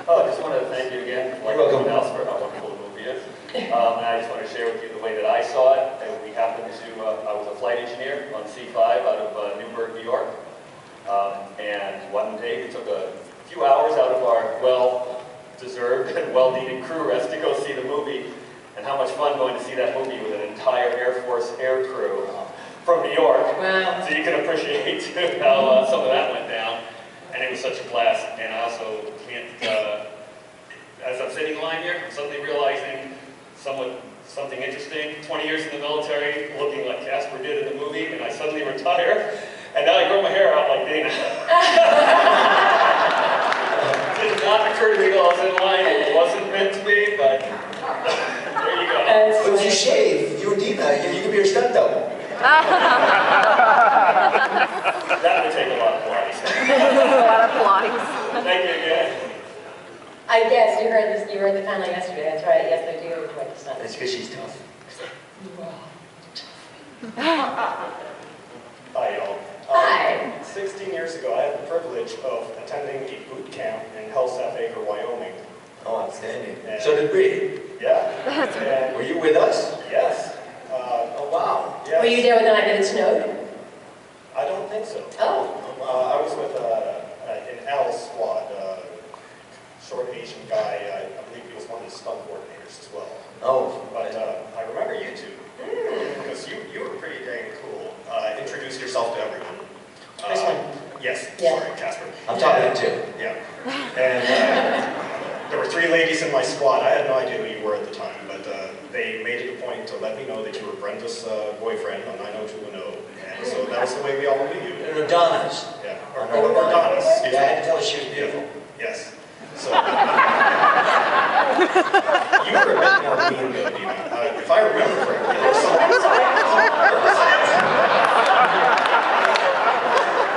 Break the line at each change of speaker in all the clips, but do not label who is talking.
Oh, I just want to thank you again for Casper, how wonderful the movie is. And I just want to share with you the way that I saw it. And we happened to, I was a flight engineer on C5 out of Newburgh, New York. And one day we took a few hours out of our well-deserved and well-needed crew rest to go see the movie. And how much fun going to see that movie with an entire Air Force air crew from New York.
Wow.
So you can appreciate how some of that went down. And it was such a blast. And I also can't, as I'm sitting in line here, I'm suddenly realizing something interesting. 20 years in the military, looking like Casper did in the movie, and I suddenly retire. And now I grow my hair out like Dina. It did not occur to me while I was in line. It wasn't meant to be, but there you go.
But if you shave, you and Dina, you can be your stunt double.
That would take a lot of Pilates.
A lot of Pilates.
Thank you again.
I guess you heard this. You heard the panel yesterday. That's right. Yes, I do enjoy the stuff.
That's because she's tough.
Hi, y'all.
Hi.
16 years ago, I had the privilege of attending a boot camp in Hellsap Acre, Wyoming.
Oh, outstanding. So did we.
Yeah.
Were you with us?
Yes.
Oh, wow.
Yes.
Were you there when the night that it snowed?
I don't think so.
Oh.
I was with an L squad, short Asian guy. I believe he was one of the stunt coordinators as well.
Oh.
But I remember you two, because you were pretty dang cool. Introduce yourself to everyone.
Which one?
Yes,
Yeah.
sorry, Casper.
I'm talking to two.
Yeah. And there were 3 ladies in my squad. I had no idea who you were at the time, but they made it a point to let me know that you were Brenda's boyfriend on 90210. And so that was the way we all knew you.
And Donna's.
Yeah. Or Donna's. Excuse
Yeah, I
me.
had to tell her she was beautiful.
Yes. So, you were a bit more mean though, Dina. If I remember correctly, there was some...
I'm sorry.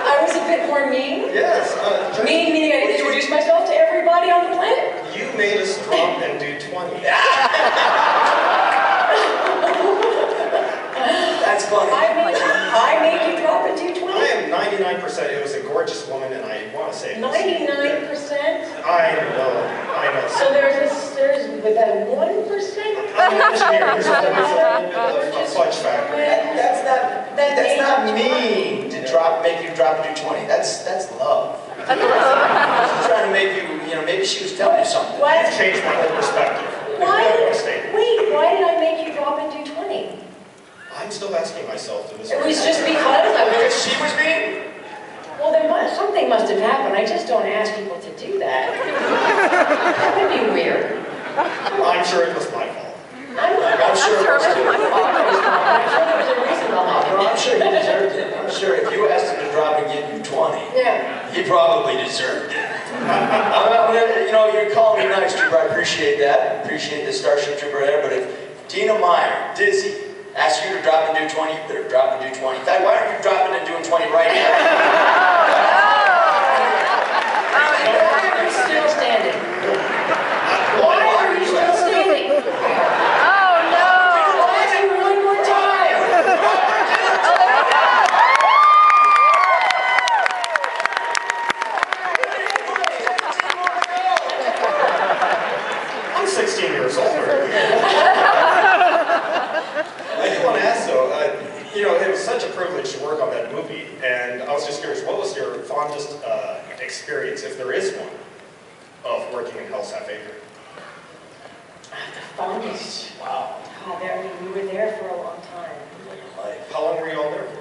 I was a bit more mean.
Yes.
Meaning I didn't introduce myself to everybody on the planet?
You made us drop and do 20.
That's funny.
I made you drop and do 20?
I am 99%. It was a gorgeous woman, and I want to say...
99%?
I know.
So there's with that 1%?
I'm an engineer. There's a little bit of a fudge factor.
That's not mean to make you drop and do 20. That's love. She's trying to make you, maybe she was telling you something.
What?
You've changed my whole perspective.
Why?
Wait.
Why did I make you drop and do 20?
I'm still asking myself to this.
It was just because
Because she was mean?
well, something must have happened. I just don't ask people to do that. That would be weird.
I'm sure it was my fault.
I'm
sure it was
I'm sure there was a reason behind it.
I'm sure he deserved it. I'm sure if you asked him to drop and give you 20,
Yeah.
he probably deserved it. You're calling me nice, Trooper. I appreciate that. Appreciate the Starship Trooper there. But if Tina Meyer, Dizzy, asked you to drop and do 20, you better drop and do 20. In fact, why aren't you dropping and doing 20 right now?
Why are you still standing? Why are you still standing?
Oh no!
Why are you one more time?
I'm 16 years older. I do want to ask though, it was such a privilege to work on that movie, and I was just curious, what was your fondest experience, if there is one, of working in Hellsap Acre?
The fondest.
Wow.
God, we were there for a long time.
How long were you all there for?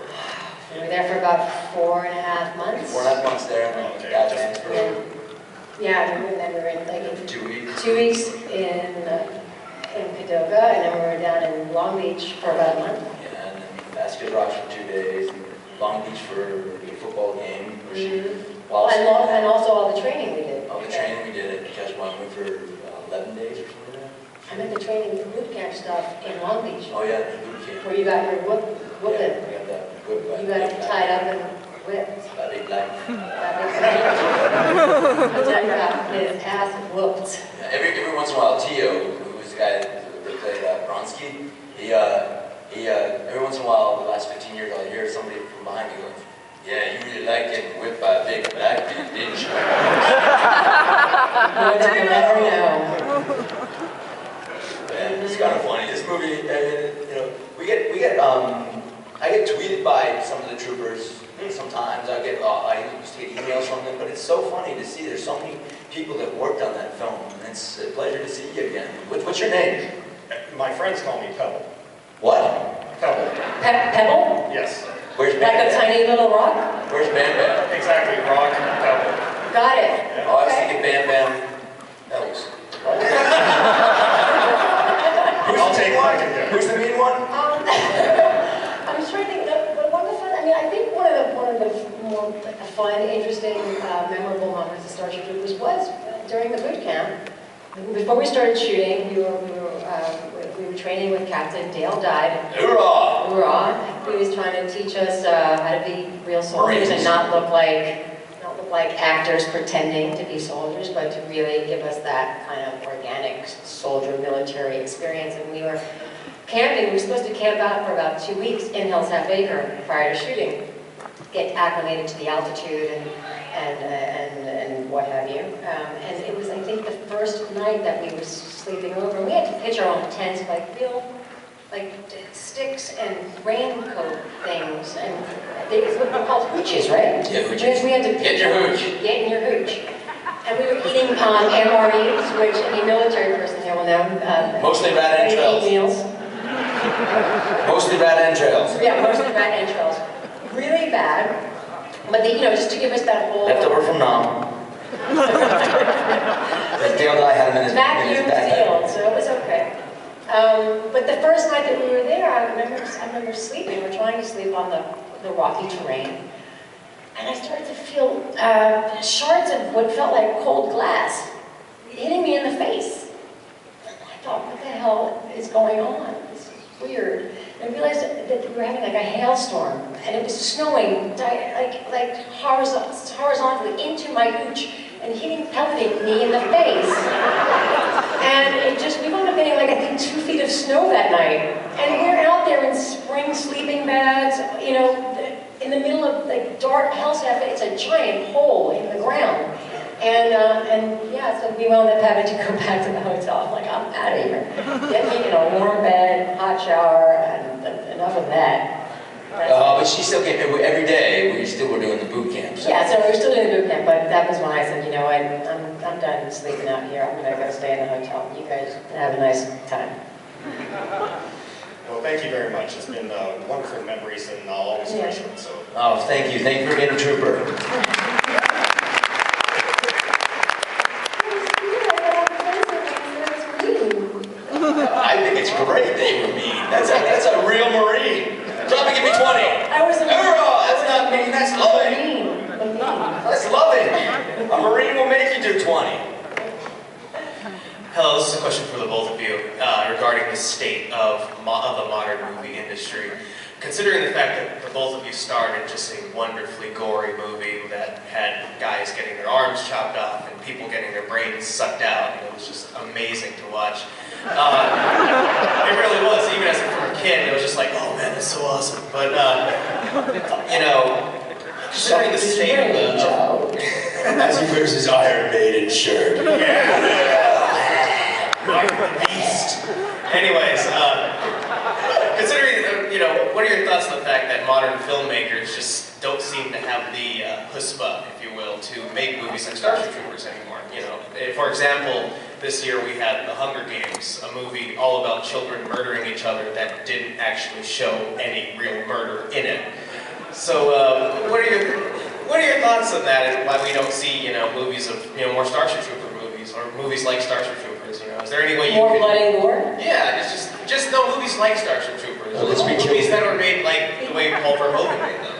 We were there for about 4.5 months.
4.5 months there.
Okay,
Got
just
transferred.
Yeah, and then we were in
2 weeks.
2 weeks in Padoga, and then we were down in Long Beach for about a month.
Yeah, and then Basket Rocks for 2 days, and Long Beach for a football game.
And also all the training we did.
All the training we did at Casper went for 11 days or something like that.
I meant the training, the boot camp stuff in Long Beach.
Oh yeah, the boot camp.
Where you got your whooping.
Yeah, we got that whip.
You got tied up and whipped.
About 8 black.
He got his ass whooped.
Yeah, every once in a while, Tio, who was the guy that played Bronsky, every once in a while, the last 15 years, I'll hear somebody from behind me going, "Yeah, you really like getting whipped by a big black man, didn't you?"
woods, you'll never know.
Man, it's kind of funny. This movie, you know, I get tweeted by some of the troopers. Sometimes I used to get emails from them, but it's so funny to see there's so many people that worked on that film. And it's a pleasure to see you again. What's your name?
My friends call me Pebble.
What?
Pebble.
Pebble?
Yes.
Where's
Like
Bam
a
Bam?
tiny little rock?
Where's Bam Bam?
Exactly, rock, pebble.
Got it.
Yeah.
Oh, I was
Okay.
thinking Bam Bam Pebbles.
I'll take what I can get.
Who's the mean one?
I'm just trying to think, but one of the fun, I mean, I think one of the more fun, interesting, memorable moments of Starship Troopers was during the boot camp. Before we started shooting, we were training with Captain Dale Died.
Hoorah!
Hoorah! He was trying to teach us how to be real soldiers and not look like actors pretending to be soldiers, but to really give us that kind of organic soldier military experience. And we were camping. We were supposed to camp out for about 2 weeks in Hell's Half Acre prior to shooting, get acclimated to the altitude and what have you. And it was, I think, the first night that we were sleeping over. We had to pitch our own tents, like sticks and raincoat things, and they were called hooches, right?
Yeah, hooches.
We had to
Get your hooch.
Get in your hooch. And we were eating MREs, which any military person here will know.
Mostly rat entrails.
Meals.
Mostly rat entrails.
Yeah, mostly rat entrails. Really bad. But just to give us that whole
Leftover from Nam. Dale Dye had him in his
vacuum
backpack.
sealed, so it was okay. But the first night that we were there, I remember sleeping. We're trying to sleep on the rocky terrain. And I started to feel shards of what felt like cold glass hitting me in the face. And I thought, what the hell is going on? This is weird. And I realized that we were having like a hailstorm, and it was snowing like horizontally into my hooch and pelleting me in the face. And we wound up getting like, I think, 2 feet of snow that night. And we're out there in spring sleeping bags, in the middle of like dark Hell's Half Acre. It's a giant hole in the ground. And yeah, so we wound up having to go back to the hotel. I'm like, I'm out of here. Get me in a warm bed, hot shower, and enough of that.
But she still came every day. We still were doing the boot camp. So.
Yeah, so we were still doing the boot camp, but that was when I said, I'm done sleeping out here. I'm gonna go stay in the hotel. You guys have a nice time.
Well, thank you very much. It's been wonderful memories, and I'll always treasure them. So.
Oh, thank you. Thank you for being a trooper. I think it's great that you were mean. That's a real Marine. Drop it, give me 20.
I was a
That's not mean, that's loving.
mean.
That's loving. A Marine will make you do 20.
Hello, this is a question for the both of you regarding the state of the modern movie industry. Considering the fact that the both of you starred in just a wonderfully gory movie that had guys getting their arms chopped off and people getting their brains sucked out, it was just amazing to watch. It really was. Even as from a kid, it was just like, oh man, that's so awesome. But considering the state of the
As he wears his Iron Maiden shirt.
beast. Anyways, considering what are your thoughts on the fact that modern filmmakers just don't seem to have the chutzpah, if you will, to make movies like Starship Troopers anymore? For example, this year we had The Hunger Games, a movie all about children murdering each other that didn't actually show any real murder in it. So, what are your thoughts on that, and why we don't see movies of more Starship Trooper movies or movies like Starship Troopers? Is there any way you
More
could?
blood and gore?
Yeah, just no movies like Starship Troopers.
Well, let's be
movies that were made like the way Paul Verhoeven made them.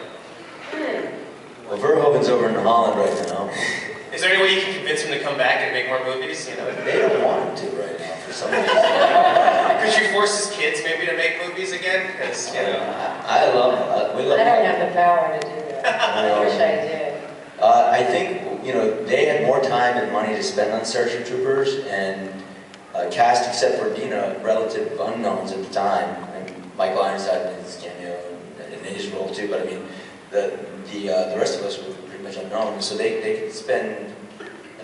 Well, Verhoeven's over in Holland right now.
Is there any way you can convince him to come back and make more movies?
They don't want him to right now for some reason.
Could you force his kids maybe to make movies again? Because
I love we love
I don't have the power to do that. I wish I did.
I think they had more time and money to spend on Starship Troopers, and cast, except for Dina, relative unknowns at the time. And Michael Ironside in his cameo and in his role too. But I mean, the rest of us were pretty much unknown, so they could spend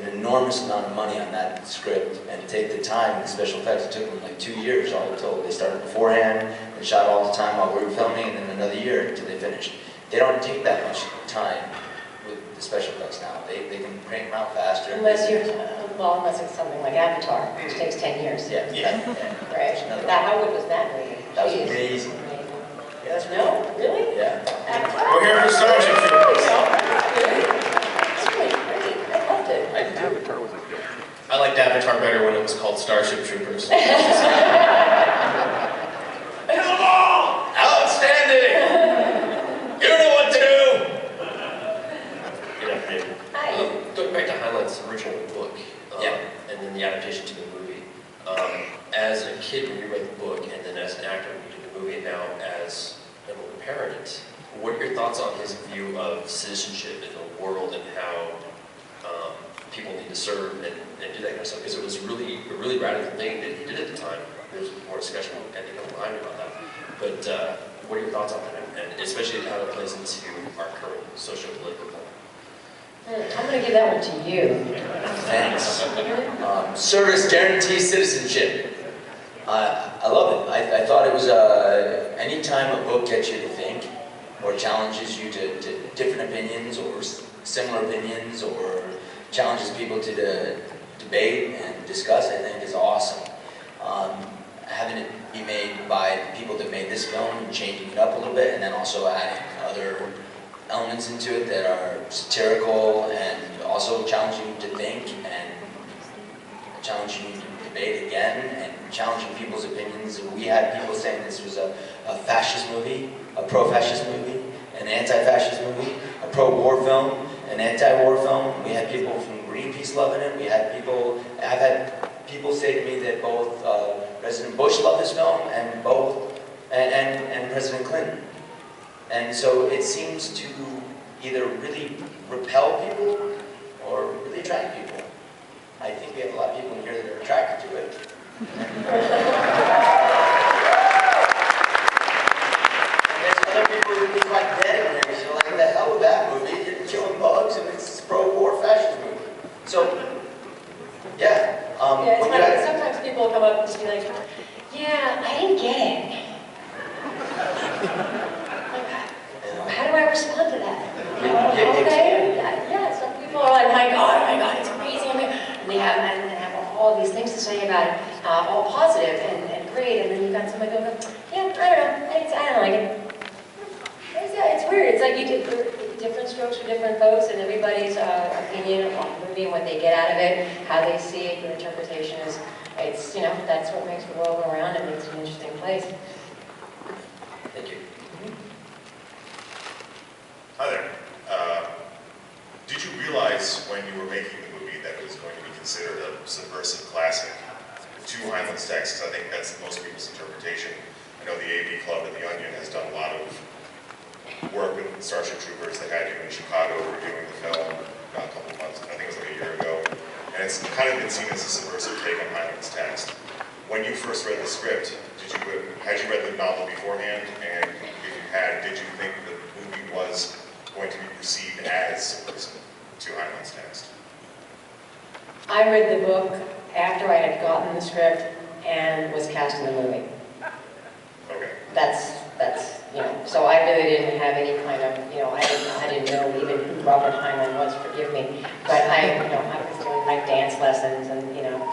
an enormous amount of money on that script and take the time, the special effects, it took them like 2 years all told. They started beforehand and shot all the time while we were filming, and then another year until they finished. They don't take that much time with the special effects now. They can crank them out faster.
Unless it's something like Avatar, which takes 10 years.
Yeah.
Right. How good was that movie?
That was
Jeez.
amazing. Yeah, that's
No? Really?
Yeah.
Avatar?
We're here for Starship Troopers.
It's really great. I loved it.
I did too.
Avatar was a good.
I liked Avatar better when it was called Starship Troopers.
Kill them all! Outstanding! You know what to do!
Good afternoon.
Hi.
Going back to Heinlein's original book,
Yeah.
and then the adaptation to the movie. As a kid when you read the book, and then as an actor when you did the movie, and now as an old parent, what are your thoughts on his view of citizenship in the world and how people need to serve and do that kind of stuff? Because it was really a really radical thing that he did at the time. There's more discussion, I think, behind about that. But what are your thoughts on that, and especially how it plays into our current socio-political climate?
I'm going to give that one to you.
Thanks. Service guarantees citizenship. I love it. I thought it was anytime a book gets you to think or challenges you to different opinions or similar opinions or challenges people to debate and discuss, I think is awesome. Having it be made by the people that made this film and changing it up a little bit and then also adding other elements into it that are satirical and also challenging you to think and challenging you to debate again and challenging people's opinions. We had people saying this was a fascist movie, a pro-fascist movie, an anti-fascist movie, a pro-war film, an anti-war film. We had people from Greenpeace loving it. I've had people say to me that both President Bush loved this film and President Clinton. And so it seems to either really repel people or really attract people. I think we have a lot of people in here that are attracted to it. And there's other people who look like dead in here, so like, the hell with that movie? You're killing bugs and it's a pro-war fascist movie. So, yeah.
Yeah, it's funny. Sometimes people come up and just be like, yeah, I didn't get it. How do I respond to that? Okay. Yeah, some people are like, my God, it's amazing. And they have all these things to say about it, all positive and great. And then you've got somebody going, yeah, I don't like it. It's weird. It's like you did different strokes for different folks, and everybody's opinion on the movie and what they get out of it, how they see it, their interpretation is. It's that's what makes the world go around and makes it an interesting place.
Thank you.
Hi there. Did you realize when you were making the movie that it was going to be considered a subversive classic to Heinlein's texts? I think that's most people's interpretation. I know the AV Club and the Onion has done a lot of work with Starship Troopers. They had you in Chicago reviewing the film a couple of months, I think it was like a year ago. And it's kind of been seen as a subversive take on Heinlein's text. When you first read the script, had you read the novel beforehand? And if you had, did you think the movie was going to be perceived as subversive to Heinlein's text?
I read the book after I had gotten the script and was cast in the movie.
Okay.
That's so I really didn't have any kind of, I didn't know even who Robert Heinlein was, forgive me, but I was doing my dance lessons and,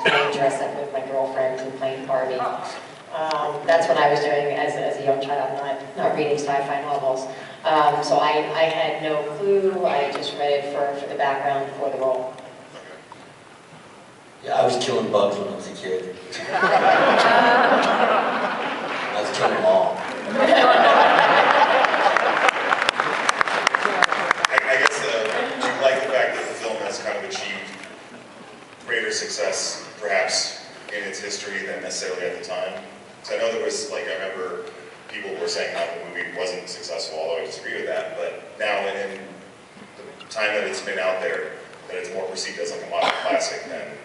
playing dress up with my girlfriends and playing Barbie. That's what I was doing as a young child, not reading sci-fi novels. So I had no clue, I just read it for the background for the role.
Yeah, I was killing bugs when I was a kid. I was killing them all.
I guess, do you like the fact that the film has kind of achieved greater success, perhaps, in its history than necessarily at the time? Because I know there was, I remember people were saying how the movie wasn't successful, although I disagree with that, but now in the time that it's been out there, that it's more perceived as like a modern classic than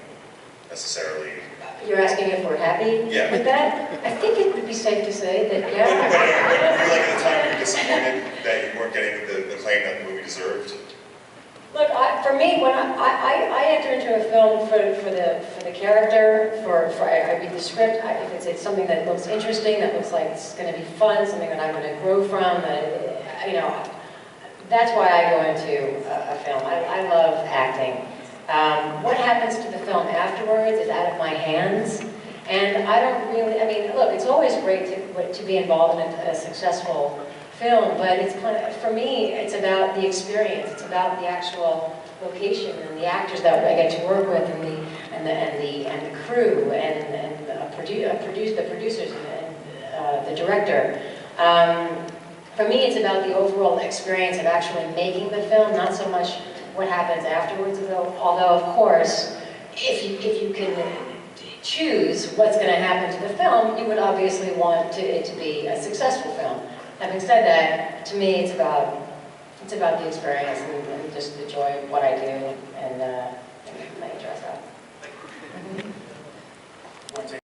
necessarily.
You're asking if we're happy with that? I think it would be safe to say that, yeah.
Were you at the time, were you disappointed that you weren't getting the claim that the movie deserved?
Look, for me, when I enter into a film for the character, I read the script. If it's something that looks interesting, that looks like it's going to be fun, something that I'm going to grow from, you know, that's why I go into a film. I love acting. What happens to the film afterwards is out of my hands, and I don't really. I mean, look, it's always great to be involved in a successful film, but it's kind of, for me, it's about the experience. It's about the actual location and the actors that I get to work with, and the crew, and the producers and the director. For me, it's about the overall experience of actually making the film, not so much what happens afterwards. Although, of course, if you can choose what's going to happen to the film, you would obviously want it to be a successful film. Having said that, to me, it's about the experience and just the joy of what I do, and